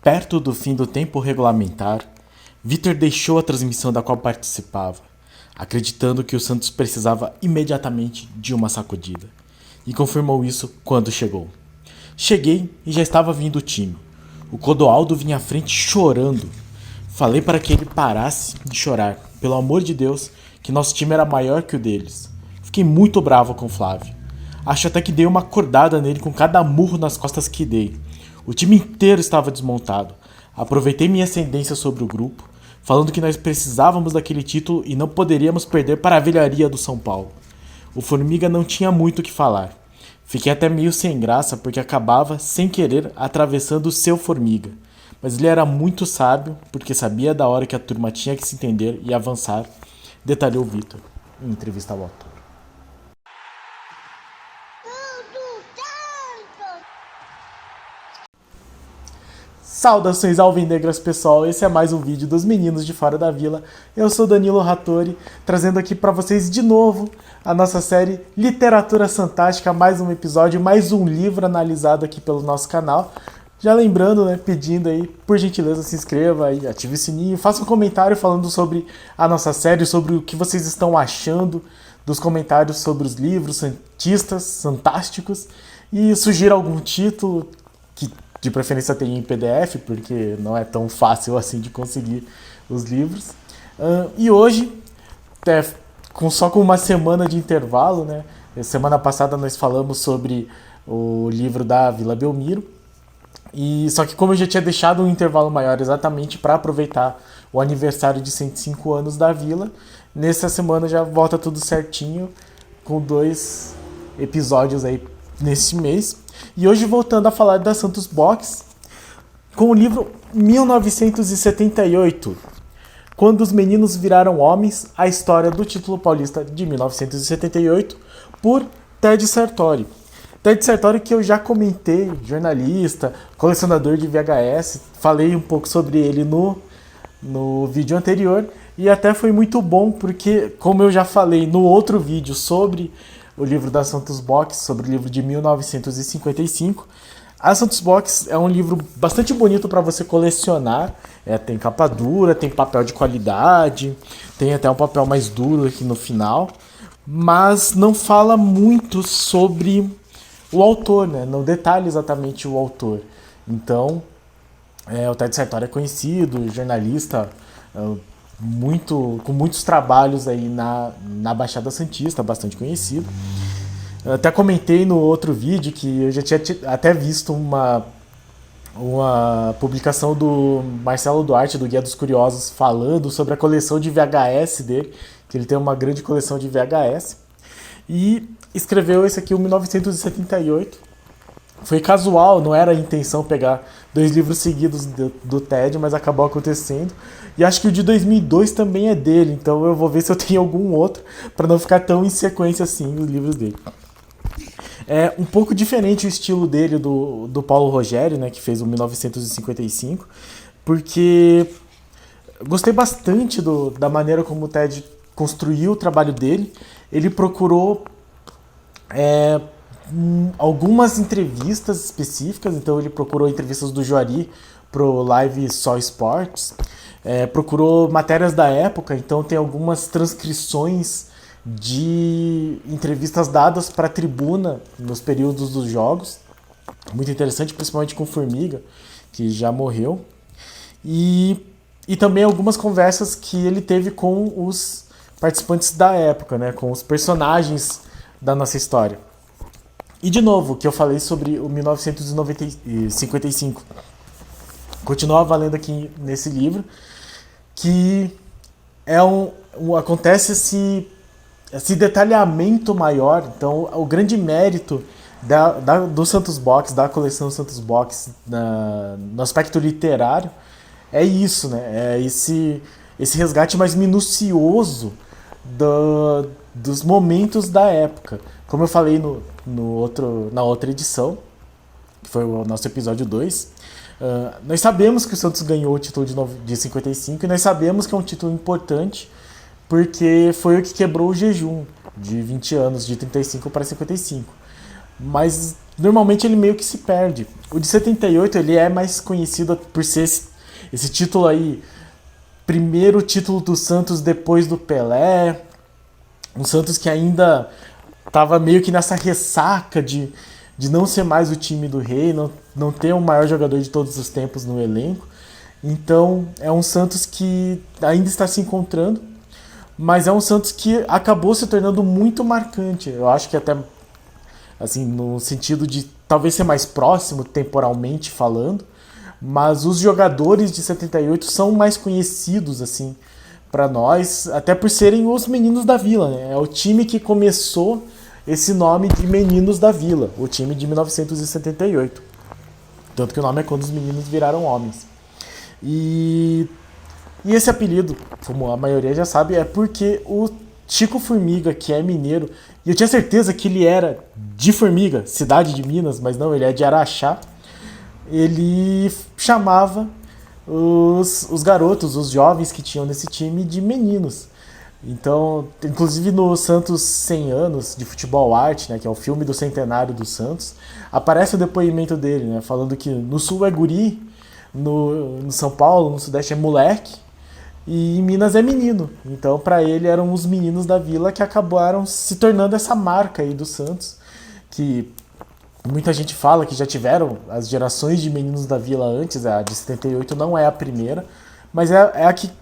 Perto do fim do tempo regulamentar, Vitor deixou a transmissão da qual participava, acreditando que o Santos precisava imediatamente de uma sacudida, e confirmou isso quando chegou. Cheguei e já estava vindo o time. O Clodoaldo vinha à frente chorando. Falei para que ele parasse de chorar, pelo amor de Deus, que nosso time era maior que o deles. Fiquei muito bravo com o Flávio. Acho até que dei uma acordada nele com cada murro nas costas que dei. O time inteiro estava desmontado. Aproveitei minha ascendência sobre o grupo, falando que nós precisávamos daquele título e não poderíamos perder para a velharia do São Paulo. O Formiga não tinha muito o que falar. Fiquei até meio sem graça porque acabava, sem querer, atravessando o seu Formiga. Mas ele era muito sábio porque sabia da hora que a turma tinha que se entender e avançar, detalhou Vitor em entrevista ao autor. Saudações alvinegras, pessoal, esse é mais um vídeo dos Meninos de Fora da Vila. Eu sou Danilo Rattori, trazendo aqui para vocês de novo a nossa série Literatura Fantástica, mais um episódio, mais um livro analisado aqui pelo nosso canal. Já lembrando, né, pedindo aí, por gentileza, se inscreva aí, ative o sininho, faça um comentário falando sobre a nossa série, sobre o que vocês estão achando dos comentários sobre os livros santistas, fantásticos, e sugira algum título que de preferência tem em PDF, porque não é tão fácil assim de conseguir os livros. E hoje, só com uma semana de intervalo, né? Semana passada nós falamos sobre o livro da Vila Belmiro. E só que como eu já tinha deixado um intervalo maior exatamente para aproveitar o aniversário de 105 anos da Vila, nessa semana já volta tudo certinho, com 2 episódios aí nesse mês. E hoje voltando a falar da Santos Box, com o livro 1978, Quando os Meninos Viraram Homens, a história do título paulista de 1978, por Ted Sartori. Ted Sartori, que eu já comentei, jornalista, colecionador de VHS, falei um pouco sobre ele no vídeo anterior, e até foi muito bom porque, como eu já falei no outro vídeo sobre o livro da Santos Box, sobre o livro de 1955. A Santos Box é um livro bastante bonito para você colecionar. Tem capa dura, tem papel de qualidade, tem até um papel mais duro aqui no final, mas não fala muito sobre o autor, né? Não detalha exatamente o autor. Então, o Ted Sartori é conhecido, jornalista, com muitos trabalhos aí na Baixada Santista, bastante conhecido. Eu até comentei no outro vídeo que eu já tinha até visto uma publicação do Marcelo Duarte, do Guia dos Curiosos, falando sobre a coleção de VHS dele, que ele tem uma grande coleção de VHS, e escreveu esse aqui, o 1978. Foi casual, não era a intenção pegar 2 livros seguidos do Ted, mas acabou acontecendo. E acho que o de 2002 também é dele, então eu vou ver se eu tenho algum outro, para não ficar tão em sequência assim os livros dele. É um pouco diferente o estilo dele do Paulo Rogério, né, que fez o 1955, porque eu gostei bastante da maneira como o Ted construiu o trabalho dele. Ele procurou algumas entrevistas específicas, então ele procurou entrevistas do Juari pro Live Só Esportes, procurou matérias da época, então tem algumas transcrições de entrevistas dadas para a tribuna nos períodos dos jogos, muito interessante, principalmente com o Formiga, que já morreu, e também algumas conversas que ele teve com os participantes da época, né, com os personagens da nossa história. E de novo, que eu falei sobre o 1955. Continua valendo aqui nesse livro, que acontece esse detalhamento maior. Então, o grande mérito do Santos Box, da coleção Santos Box, no aspecto literário, é isso, né? É esse resgate mais minucioso dos momentos da época. Como eu falei na outra edição, que foi o nosso episódio 2, nós sabemos que o Santos ganhou o título de 55 e nós sabemos que é um título importante porque foi o que quebrou o jejum de 20 anos, de 35 para 55. Mas normalmente ele meio que se perde. O de 78 ele é mais conhecido por ser esse título aí, primeiro título do Santos depois do Pelé, um Santos que ainda estava meio que nessa ressaca de não ser mais o time do rei, não ter o maior jogador de todos os tempos no elenco. Então é um Santos que ainda está se encontrando, mas é um Santos que acabou se tornando muito marcante. Eu acho que até assim, no sentido de talvez ser mais próximo temporalmente falando, mas os jogadores de 78 são mais conhecidos assim para nós, até por serem os meninos da Vila, né? É o time que começou esse nome de Meninos da Vila, o time de 1978. Tanto que o nome é quando os meninos viraram homens. E esse apelido, como a maioria já sabe, é porque o Chico Formiga, que é mineiro, e eu tinha certeza que ele era de Formiga, cidade de Minas, mas não, ele é de Araxá. Ele chamava os garotos, os jovens que tinham nesse time de meninos. Então, inclusive no Santos 100 anos de futebol arte, né, que é o filme do centenário do Santos, aparece o depoimento dele, né, falando que no Sul é guri, no São Paulo, no Sudeste é moleque, e em Minas é menino. Então, para ele, eram os meninos da Vila que acabaram se tornando essa marca aí do Santos, que muita gente fala que já tiveram as gerações de meninos da Vila antes, a de 78 não é a primeira, mas é a que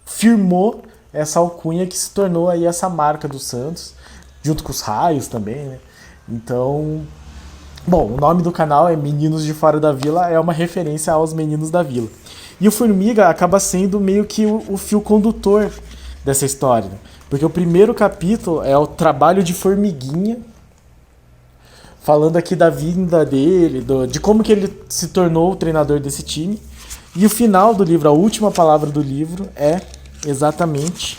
firmou essa alcunha que se tornou aí essa marca do Santos, junto com os raios também, né? Então, bom, o nome do canal é Meninos de Fora da Vila, é uma referência aos meninos da Vila. E o Formiga acaba sendo meio que o fio condutor dessa história, né? Porque o primeiro capítulo é o trabalho de Formiguinha, falando aqui da vinda dele, de como que ele se tornou o treinador desse time. E o final do livro, a última palavra do livro é exatamente...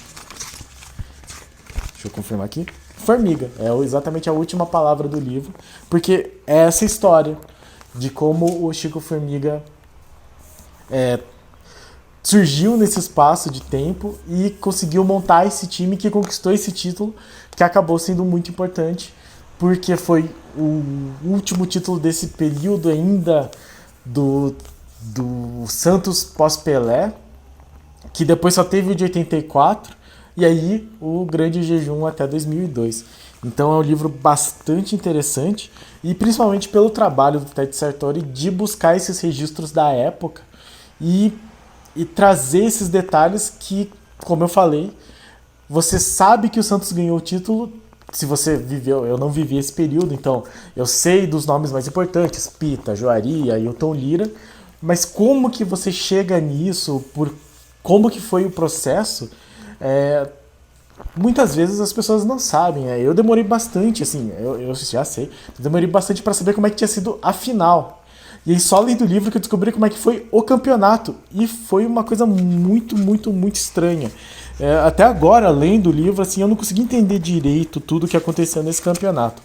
Deixa eu confirmar aqui. Formiga. É exatamente a última palavra do livro, porque é essa história de como o Chico Formiga surgiu nesse espaço de tempo e conseguiu montar esse time que conquistou esse título, que acabou sendo muito importante, porque foi o último título desse período ainda do Santos pós-Pelé, que depois só teve o de 84, e aí o grande jejum até 2002. Então é um livro bastante interessante, e principalmente pelo trabalho do Ted Sartori de buscar esses registros da época e trazer esses detalhes que, como eu falei, você sabe que o Santos ganhou o título. Se você viveu, eu não vivi esse período, então eu sei dos nomes mais importantes, Pita, Joaria, Ailton Lira, mas como que você chega nisso, como que foi o processo, muitas vezes as pessoas não sabem. Eu demorei bastante, assim, eu já sei, demorei bastante para saber como é que tinha sido a final. E aí só lendo o livro que eu descobri como é que foi o campeonato, e foi uma coisa muito, muito, muito estranha. Até agora, lendo o livro, assim, eu não consegui entender direito tudo o que aconteceu nesse campeonato.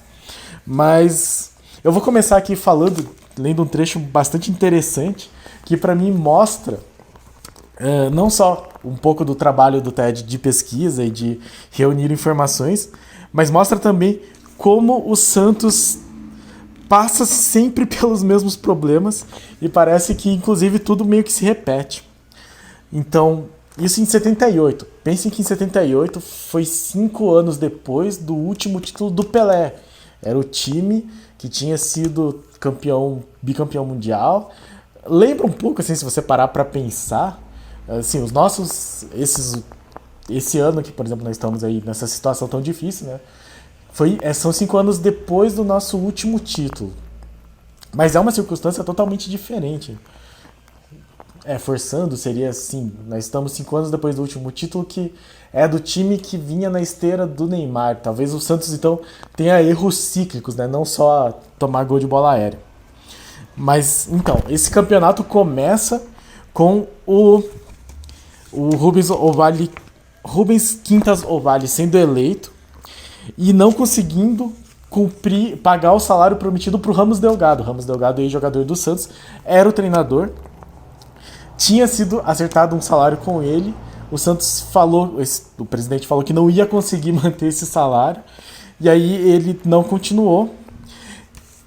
Mas eu vou começar aqui lendo um trecho bastante interessante, que para mim mostra não só um pouco do trabalho do TED de pesquisa e de reunir informações, mas mostra também como o Santos passa sempre pelos mesmos problemas e parece que, inclusive, tudo meio que se repete. Então, isso em 78. Pensem que em 78 foi 5 anos depois do último título do Pelé. Era o time que tinha sido bicampeão mundial. Lembra um pouco, assim, se você parar para pensar, assim, os nossos... Esse ano que, por exemplo, nós estamos aí nessa situação tão difícil, né? São 5 anos depois do nosso último título. Mas é uma circunstância totalmente diferente. Forçando, seria assim, nós estamos 5 anos depois do último título, que é do time que vinha na esteira do Neymar. Talvez o Santos, então, tenha erros cíclicos, né? Não só tomar gol de bola aérea. Mas, então, esse campeonato começa com o Rubens Quintas Ovalle sendo eleito e não conseguindo pagar o salário prometido para o Ramos Delgado. Ramos Delgado, ex-jogador do Santos, era o treinador. Tinha sido acertado um salário com ele. O Santos o presidente falou que não ia conseguir manter esse salário. E aí ele não continuou.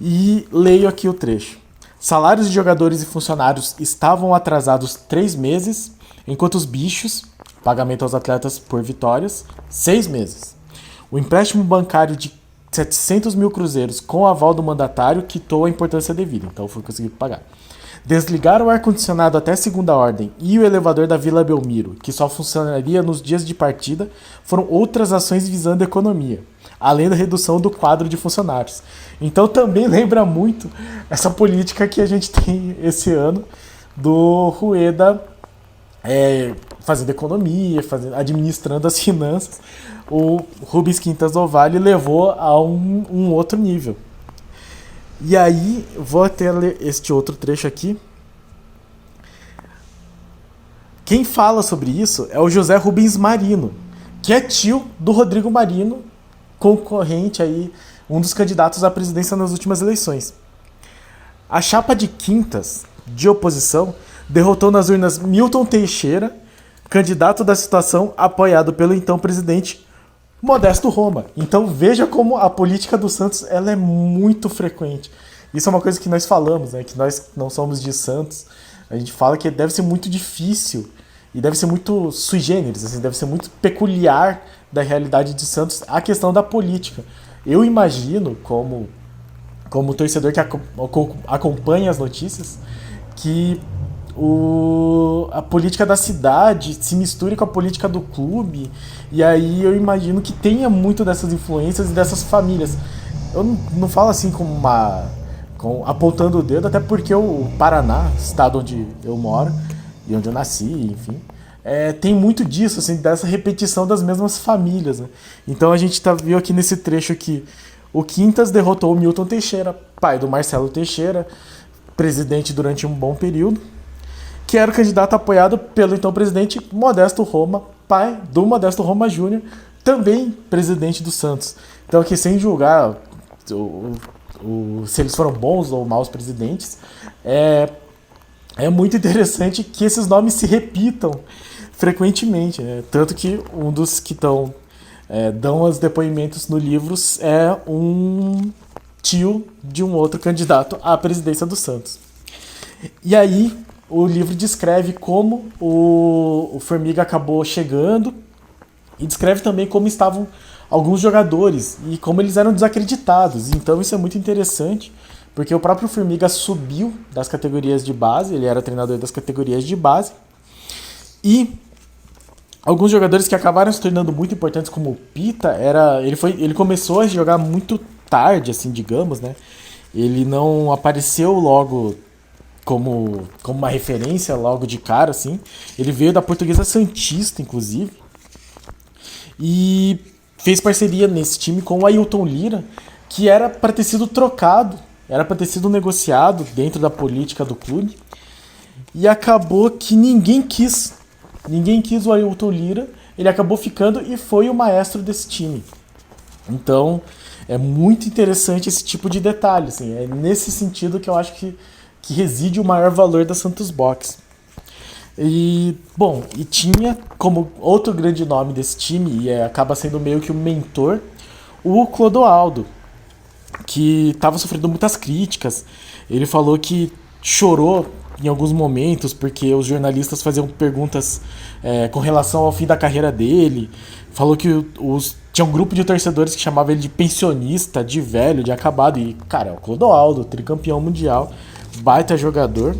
E leio aqui o trecho. Salários de jogadores e funcionários estavam atrasados 3 meses, enquanto os bichos, pagamento aos atletas por vitórias, 6 meses. O empréstimo bancário de 700 mil cruzeiros com aval do mandatário quitou a importância devida, então foi conseguido pagar. Desligar o ar-condicionado até segunda ordem e o elevador da Vila Belmiro, que só funcionaria nos dias de partida, foram outras ações visando a economia, além da redução do quadro de funcionários. Então também lembra muito essa política que a gente tem esse ano do Rueda fazendo economia, administrando as finanças. O Rubens Quintas do Vale levou a um outro nível. E aí, vou até ler este outro trecho aqui. Quem fala sobre isso é o José Rubens Marino, que é tio do Rodrigo Marino, concorrente aí, um dos candidatos à presidência nas últimas eleições. A chapa de Quintas, de oposição, derrotou nas urnas Milton Teixeira, candidato da situação apoiado pelo então presidente Modesto Roma. Então veja como a política do Santos ela é muito frequente. Isso é uma coisa que nós falamos, né? Que nós não somos de Santos. A gente fala que deve ser muito difícil e deve ser muito sui generis, assim, deve ser muito peculiar da realidade de Santos a questão da política. Eu imagino, como torcedor que acompanha as notícias, que a política da cidade se misture com a política do clube, e aí eu imagino que tenha muito dessas influências e dessas famílias. Eu não falo assim apontando o dedo, até porque o Paraná, estado onde eu moro e onde eu nasci, enfim, tem muito disso, assim, dessa repetição das mesmas famílias, né? Então a gente viu aqui nesse trecho que o Quintas derrotou o Milton Teixeira, pai do Marcelo Teixeira, presidente durante um bom período, que era o candidato apoiado pelo então presidente Modesto Roma, pai do Modesto Roma Júnior, também presidente do Santos. Então aqui, sem julgar se eles foram bons ou maus presidentes, é muito interessante que esses nomes se repitam frequentemente, né? Tanto que um dos que dão os depoimentos no livro é um tio de um outro candidato à presidência do Santos. E aí o livro descreve como o Formiga acabou chegando e descreve também como estavam alguns jogadores e como eles eram desacreditados. Então isso é muito interessante, porque o próprio Formiga subiu das categorias de base, ele era treinador das categorias de base, e alguns jogadores que acabaram se tornando muito importantes, como o Pita, ele começou a jogar muito tarde, assim, digamos, né? Ele não apareceu logo como uma referência logo de cara, assim. Ele veio da Portuguesa Santista, inclusive, e fez parceria nesse time com o Ailton Lira, que era para ter sido trocado, era para ter sido negociado dentro da política do clube, e acabou que ninguém quis o Ailton Lira, ele acabou ficando e foi o maestro desse time. Então é muito interessante esse tipo de detalhe, assim. É nesse sentido que eu acho que reside o maior valor da Santos Box. E tinha como outro grande nome desse time, e acaba sendo meio que o mentor, o Clodoaldo, que estava sofrendo muitas críticas. Ele falou que chorou em alguns momentos porque os jornalistas faziam perguntas com relação ao fim da carreira dele. Falou que tinha um grupo de torcedores que chamava ele de pensionista, de velho, de acabado. E, cara, é o Clodoaldo, tricampeão mundial, baita jogador.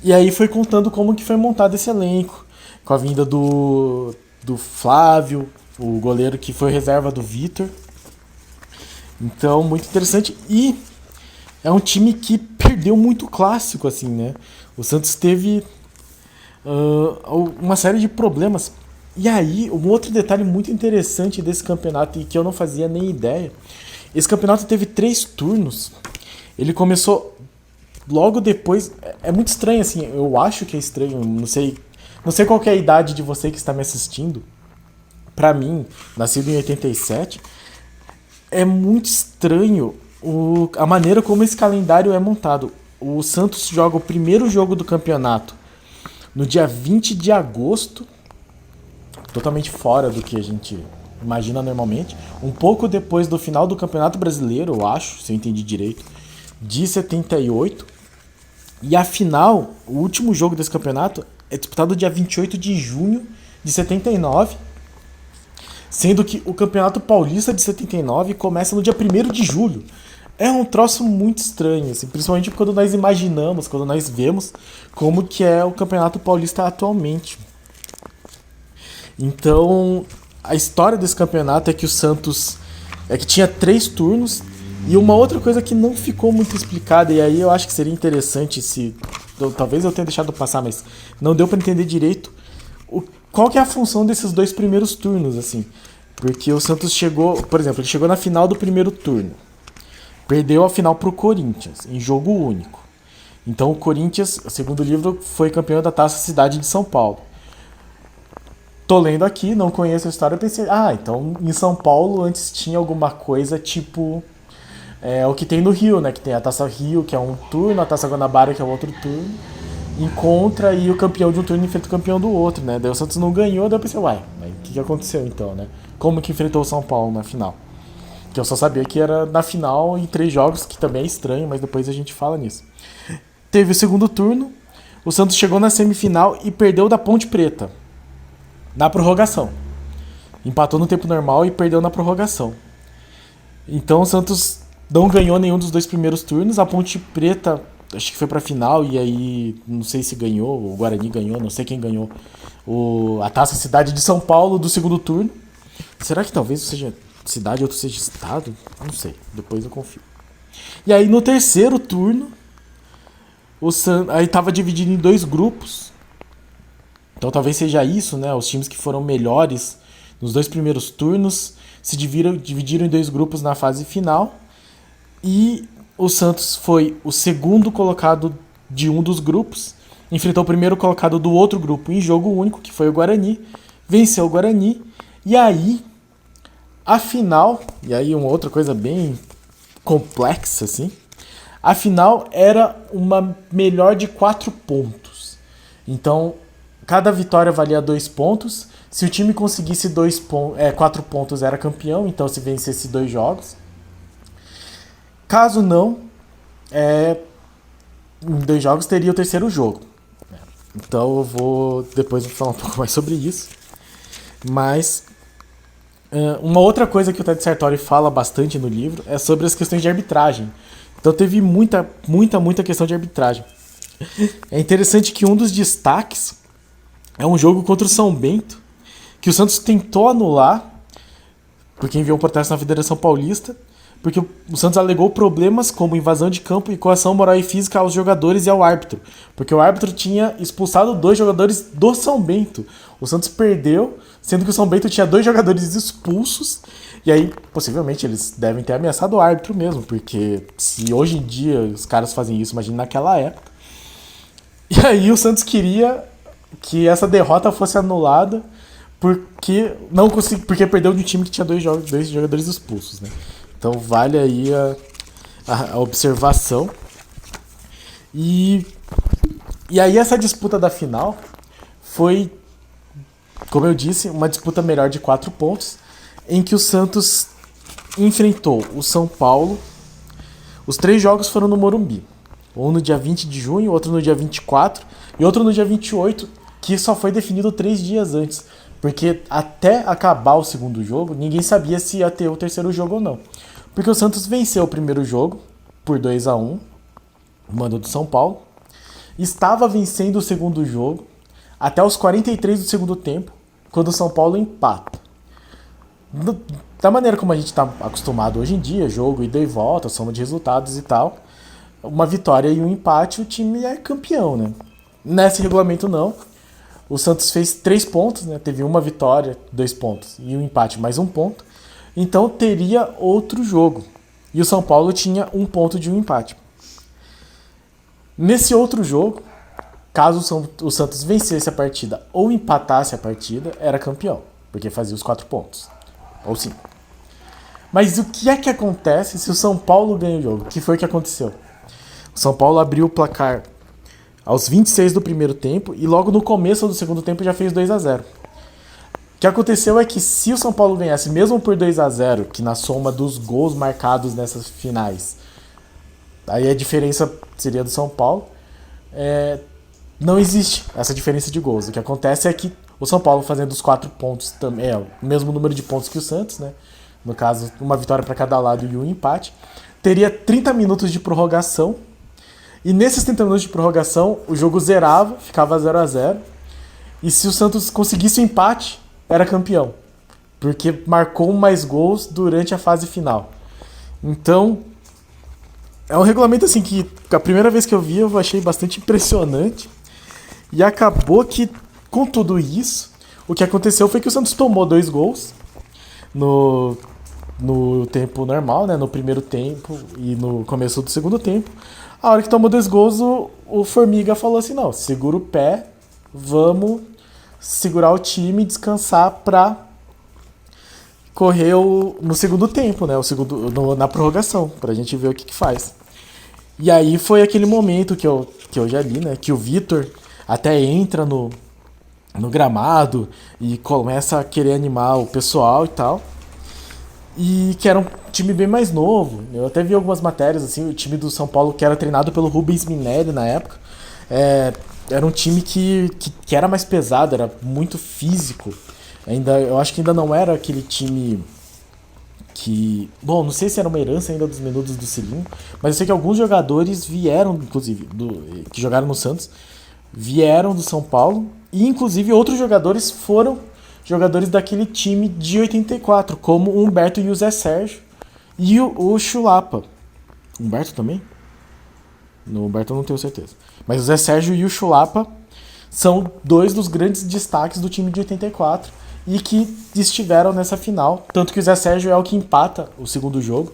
E aí foi contando como que foi montado esse elenco, com a vinda do Flávio, o goleiro que foi reserva do Vitor. Então, muito interessante. E é um time que perdeu muito clássico, assim, né? O Santos teve uma série de problemas. E aí, um outro detalhe muito interessante desse campeonato, e que eu não fazia nem ideia, esse campeonato teve 3 turnos. Ele começou logo depois. É muito estranho, assim, eu acho que é estranho, não sei qual que é a idade de você que está me assistindo. Pra mim, nascido em 87, é muito estranho a maneira como esse calendário é montado. O Santos joga o primeiro jogo do campeonato no dia 20 de agosto, totalmente fora do que a gente imagina normalmente, um pouco depois do final do Campeonato Brasileiro, eu acho, se eu entendi direito, de 78. E a final, o último jogo desse campeonato, é disputado dia 28 de junho de 79, sendo que o Campeonato Paulista de 79 começa no dia 1º de julho. É um troço muito estranho, assim, principalmente quando nós imaginamos, quando nós vemos como que é o Campeonato Paulista atualmente. Então, a história desse campeonato é que o Santos tinha 3 turnos, e uma outra coisa que não ficou muito explicada, e aí eu acho que seria interessante se... Talvez eu tenha deixado passar, mas não deu pra entender direito qual que é a função desses 2 primeiros turnos, assim. Porque o Santos chegou, por exemplo, ele chegou na final do primeiro turno. Perdeu a final pro Corinthians, em jogo único. Então o Corinthians, segundo o livro, foi campeão da Taça Cidade de São Paulo. Tô lendo aqui, não conheço a história, eu pensei, então em São Paulo antes tinha alguma coisa tipo o que tem no Rio, né? Que tem a Taça Rio, que é um turno, a Taça Guanabara, que é o outro turno. Encontra e o campeão de um turno enfrenta o campeão do outro, né? Daí o Santos não ganhou, daí eu pensei, mas o que aconteceu então, né? Como que enfrentou o São Paulo na final? Que eu só sabia que era na final em 3 jogos, que também é estranho, mas depois a gente fala nisso. Teve o segundo turno, o Santos chegou na semifinal e perdeu da Ponte Preta, na prorrogação. Empatou no tempo normal e perdeu na prorrogação. Então o Santos não ganhou nenhum dos 2 primeiros turnos, a Ponte Preta acho que foi pra final e aí não sei se ganhou, o Guarani ganhou, não sei quem ganhou a Taça Cidade de São Paulo do segundo turno. Será que talvez seja cidade, outro seja estado? Não sei, depois eu confio. E aí no terceiro turno, aí tava dividido em 2 grupos. Então talvez seja isso, né? Os times que foram melhores nos 2 primeiros turnos se dividiram em 2 grupos na fase final. E o Santos foi o segundo colocado de um dos grupos, enfrentou o primeiro colocado do outro grupo em jogo único, que foi o Guarani, venceu o Guarani. E aí a final, e aí uma outra coisa bem complexa, assim, a final era uma melhor de 4 pontos. Então, cada vitória valia 2 pontos. Se o time conseguisse 4 pontos, era campeão, então se vencesse 2 jogos. Caso não, em 2 jogos teria o terceiro jogo. Então eu vou depois falar um pouco mais sobre isso. Mas uma outra coisa que o Ted Sartori fala bastante no livro é sobre as questões de arbitragem. Então teve muita questão de arbitragem. É interessante que um dos destaques é um jogo contra o São Bento, que o Santos tentou anular, porque enviou um protesto na Federação Paulista, porque o Santos alegou problemas como invasão de campo e coação moral e física aos jogadores e ao árbitro, porque o árbitro tinha expulsado 2 jogadores do São Bento. O Santos perdeu, sendo que o São Bento tinha 2 jogadores expulsos, e aí possivelmente eles devem ter ameaçado o árbitro mesmo, porque se hoje em dia os caras fazem isso, imagina naquela época. E aí o Santos queria que essa derrota fosse anulada porque perdeu de um time que tinha 2 jogadores expulsos, né? Então vale aí a observação. E aí essa disputa da final foi, como eu disse, uma disputa melhor de 4 pontos, em que o Santos enfrentou o São Paulo. Os 3 jogos foram no Morumbi. Um no dia 20 de junho, outro no dia 24 e outro no dia 28, que só foi definido 3 dias antes. Porque até acabar o segundo jogo, ninguém sabia se ia ter o terceiro jogo ou não. Porque o Santos venceu o primeiro jogo por 2-1, mando do São Paulo. Estava vencendo o segundo jogo até os 43 do segundo tempo, quando o São Paulo empata. Da maneira como a gente está acostumado hoje em dia, jogo ida e volta, soma de resultados e tal, uma vitória e um empate, o time é campeão, né? Nesse regulamento não. O Santos fez 3 pontos, né? Teve uma vitória, 2 pontos, e um empate mais 1 ponto. Então teria outro jogo. E o São Paulo tinha 1 ponto de um empate. Nesse outro jogo, caso o Santos vencesse a partida ou empatasse a partida, era campeão, porque fazia os 4 pontos. Ou 5. Mas o que é que acontece se o São Paulo ganha o jogo? O que foi que aconteceu? O São Paulo abriu o placar aos 26 do primeiro tempo e logo no começo do segundo tempo já fez 2-0. O que aconteceu é que se o São Paulo ganhasse, mesmo por 2-0, que na soma dos gols marcados nessas finais, aí a diferença seria do São Paulo, não existe essa diferença de gols. O que acontece é que o São Paulo fazendo os 4 pontos também, o mesmo número de pontos que o Santos, né? No caso, uma vitória para cada lado e um empate, teria 30 minutos de prorrogação. E nesses 30 minutos de prorrogação, o jogo zerava, ficava 0-0. E se o Santos conseguisse o empate, era campeão. Porque marcou mais gols durante a fase final. Então, é um regulamento assim que a primeira vez que eu vi eu achei bastante impressionante. E acabou que, com tudo isso, o que aconteceu foi que o Santos tomou 2 gols no tempo normal, né? No primeiro tempo e no começo do segundo tempo. A hora que tomou 2 gols, o Formiga falou assim, não, segura o pé, vamos segurar o time e descansar pra correr no segundo tempo, né? Na prorrogação, pra gente ver o que faz. E aí foi aquele momento que eu já li, né? Que o Vitor até entra no gramado e começa a querer animar o pessoal e tal. E que era um time bem mais novo. Eu até vi algumas matérias, assim, o time do São Paulo, que era treinado pelo Rubens Minelli na época, era um time que era mais pesado, era muito físico. Eu acho que ainda não era aquele time que... Bom, não sei se era uma herança ainda dos Menudos do Cilinho, mas eu sei que alguns jogadores vieram, inclusive, que jogaram no Santos, vieram do São Paulo, e inclusive outros jogadores foram jogadores daquele time de 84, como o Humberto e o Zé Sérgio, e o Chulapa. Humberto também? No Humberto eu não tenho certeza. Mas o Zé Sérgio e o Chulapa são 2 dos grandes destaques do time de 84 e que estiveram nessa final. Tanto que o Zé Sérgio é o que empata o segundo jogo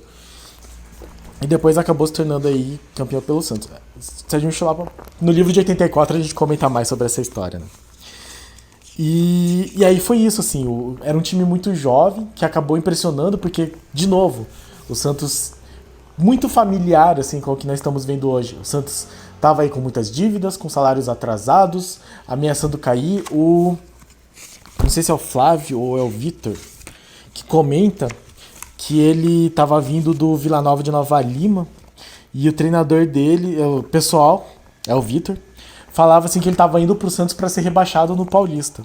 e depois acabou se tornando aí campeão pelo Santos. Sérgio e Chulapa, no livro de 84 a gente comenta mais sobre essa história, né? E aí foi isso, assim, era um time muito jovem que acabou impressionando porque, de novo, o Santos muito familiar, assim, com o que nós estamos vendo hoje. O Santos estava aí com muitas dívidas, com salários atrasados, ameaçando cair. Não sei se é o Flávio ou é o Vitor, que comenta que ele estava vindo do Vila Nova de Nova Lima e o treinador dele, o pessoal, é o Vitor, falava assim que ele estava indo pro Santos para ser rebaixado no Paulista.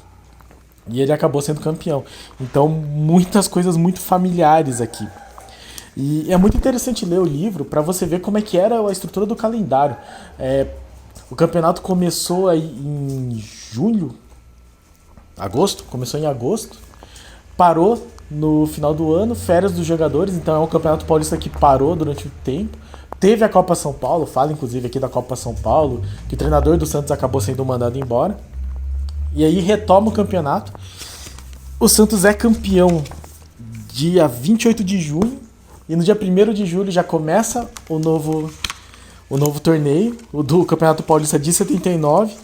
E ele acabou sendo campeão. Então, muitas coisas muito familiares aqui. E é muito interessante ler o livro para você ver como é que era a estrutura do calendário. O campeonato começou aí em agosto, começou em agosto, parou no final do ano, férias dos jogadores, então é um campeonato paulista que parou durante o tempo. Teve a Copa São Paulo, fala inclusive aqui da Copa São Paulo, que o treinador do Santos acabou sendo mandado embora. E aí retoma o campeonato. O Santos é campeão dia 28 de junho. E no dia 1º de julho já começa o novo torneio, o do Campeonato Paulista de 79.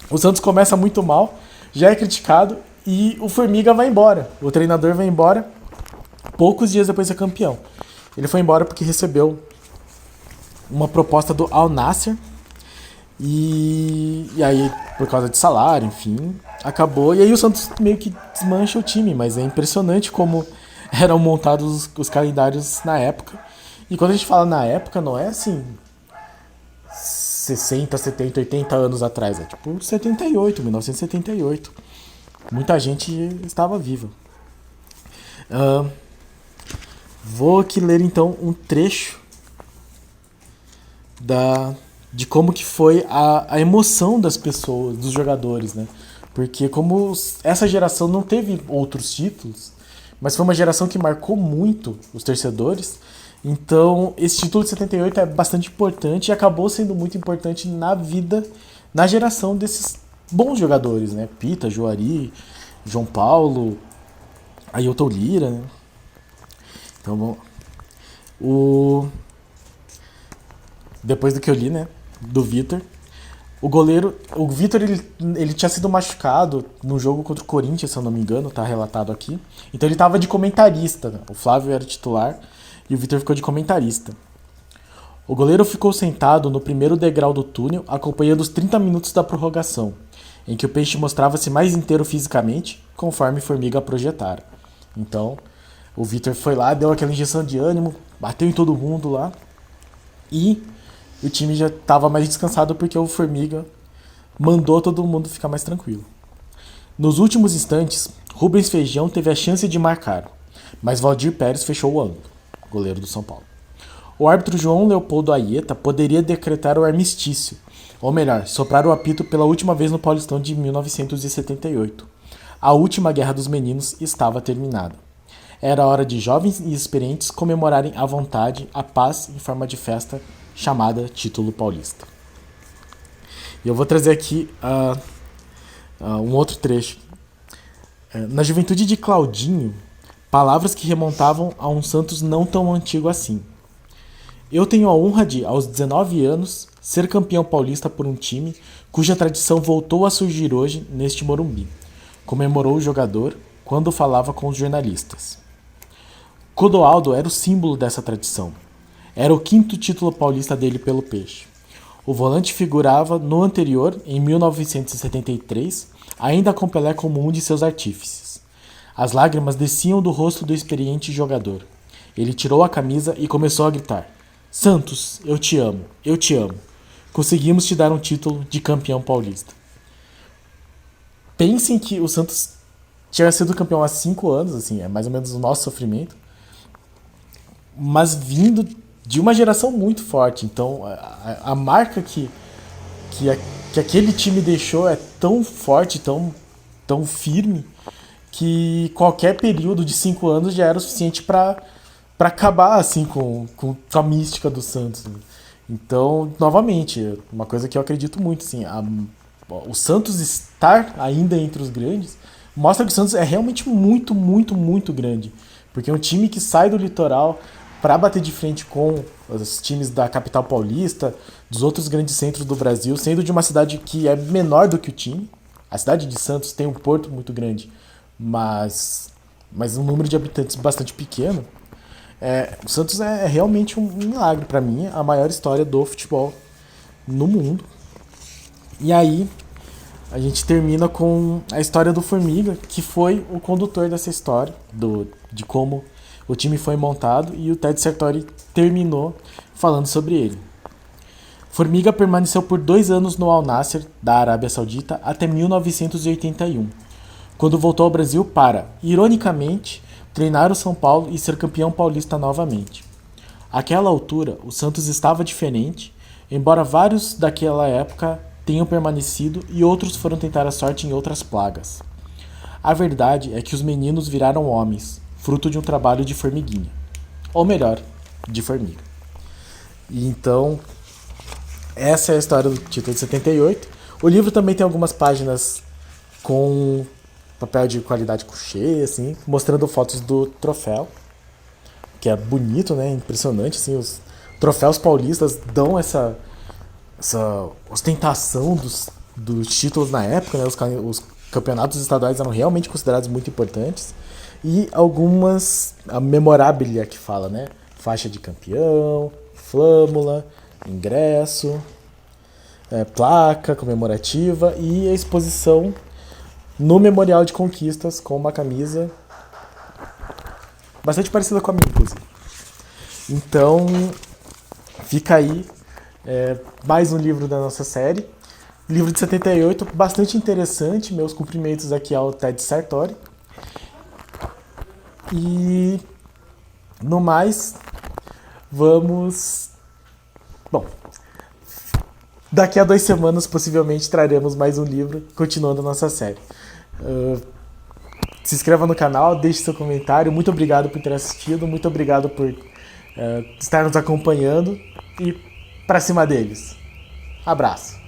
O Santos começa muito mal, já é criticado e o Formiga vai embora. O treinador vai embora poucos dias depois de ser campeão. Ele foi embora porque recebeu uma proposta do Al Nassr e aí, por causa de salário, enfim, acabou. E aí o Santos meio que desmancha o time, mas é impressionante como eram montados os calendários na época. E quando a gente fala na época, não é assim 60, 70, 80 anos atrás, é tipo 1978. Muita gente estava viva. Vou aqui ler então um trecho de como que foi a emoção das pessoas, dos jogadores, né? Porque como essa geração não teve outros títulos, mas foi uma geração que marcou muito os torcedores, então esse título de 78 é bastante importante e acabou sendo muito importante na geração desses bons jogadores, né? Pita, Juari, João Paulo, Ailton Lira, né? Então, bom, depois do que eu li, né, do Vitor, o Vitor ele tinha sido machucado no jogo contra o Corinthians, se eu não me engano, tá relatado aqui. Então ele tava de comentarista, né? O Flávio era titular e o Vitor ficou de comentarista. O goleiro ficou sentado no primeiro degrau do túnel, acompanhando os 30 minutos da prorrogação. em que o peixe mostrava-se mais inteiro fisicamente, conforme Formiga projetara. Então, o Vitor foi lá, deu aquela injeção de ânimo, bateu em todo mundo lá, e o time já estava mais descansado porque o Formiga mandou todo mundo ficar mais tranquilo. Nos últimos instantes, Rubens Feijão teve a chance de marcar, mas Valdir Pérez fechou o ângulo, goleiro do São Paulo. O árbitro João Leopoldo Aieta poderia decretar o armistício, ou melhor, soprar o apito pela última vez no Paulistão de 1978. A última Guerra dos Meninos estava terminada. Era hora de jovens e experientes comemorarem à vontade a paz em forma de festa chamada Título Paulista. E eu vou trazer aqui um outro trecho. Na juventude de Claudinho, palavras que remontavam a um Santos não tão antigo assim. Eu tenho a honra de, aos 19 anos, ser campeão paulista por um time cuja tradição voltou a surgir hoje neste Morumbi, comemorou o jogador quando falava com os jornalistas. Clodoaldo era o símbolo dessa tradição. Era o 5º título paulista dele pelo Peixe. O volante figurava no anterior, em 1973, ainda com Pelé como um de seus artífices. As lágrimas desciam do rosto do experiente jogador. Ele tirou a camisa e começou a gritar: Santos, eu te amo, eu te amo. Conseguimos te dar um título de campeão paulista. Pensem que o Santos tinha sido campeão há 5 anos, assim, é mais ou menos o nosso sofrimento, mas vindo de uma geração muito forte. Então, a marca que aquele time deixou é tão forte, tão firme, que qualquer período de 5 anos já era o suficiente para acabar assim com a mística do Santos. Então, novamente, uma coisa que eu acredito muito, assim, o Santos estar ainda entre os grandes mostra que o Santos é realmente muito, muito, muito grande. Porque é um time que sai do litoral para bater de frente com os times da capital paulista, dos outros grandes centros do Brasil, sendo de uma cidade que é menor do que o time. A cidade de Santos tem um porto muito grande, mas um número de habitantes bastante pequeno. O Santos é realmente um milagre. Para mim, a maior história do futebol no mundo. E aí, a gente termina com a história do Formiga, que foi o condutor dessa história, de como o time foi montado, e o Ted Sartori terminou falando sobre ele. Formiga permaneceu por 2 anos no Al Nassr, da Arábia Saudita, até 1981, quando voltou ao Brasil para, ironicamente, treinar o São Paulo e ser campeão paulista novamente. Àquela altura, o Santos estava diferente, embora vários daquela época tenham permanecido e outros foram tentar a sorte em outras plagas. A verdade é que os meninos viraram homens, fruto de um trabalho de formiguinha. Ou melhor, de formiga. E então, essa é a história do título de 78. O livro também tem algumas páginas com papel de qualidade couché, assim, mostrando fotos do troféu, que é bonito, né? Impressionante, assim, os troféus paulistas dão essa ostentação dos títulos na época, né? Os campeonatos estaduais eram realmente considerados muito importantes. E algumas, a memorabilia que fala, né? Faixa de campeão, flâmula, ingresso, placa comemorativa e a exposição no Memorial de Conquistas com uma camisa bastante parecida com a minha, inclusive. Então, fica aí mais um livro da nossa série. Livro de 78, bastante interessante. Meus cumprimentos aqui ao Ted Sartori. E, no mais, vamos... Bom, daqui a 2 semanas, possivelmente, traremos mais um livro, continuando a nossa série. Se inscreva no canal, deixe seu comentário. Muito obrigado por ter assistido, muito obrigado por estar nos acompanhando e pra cima deles. Abraço.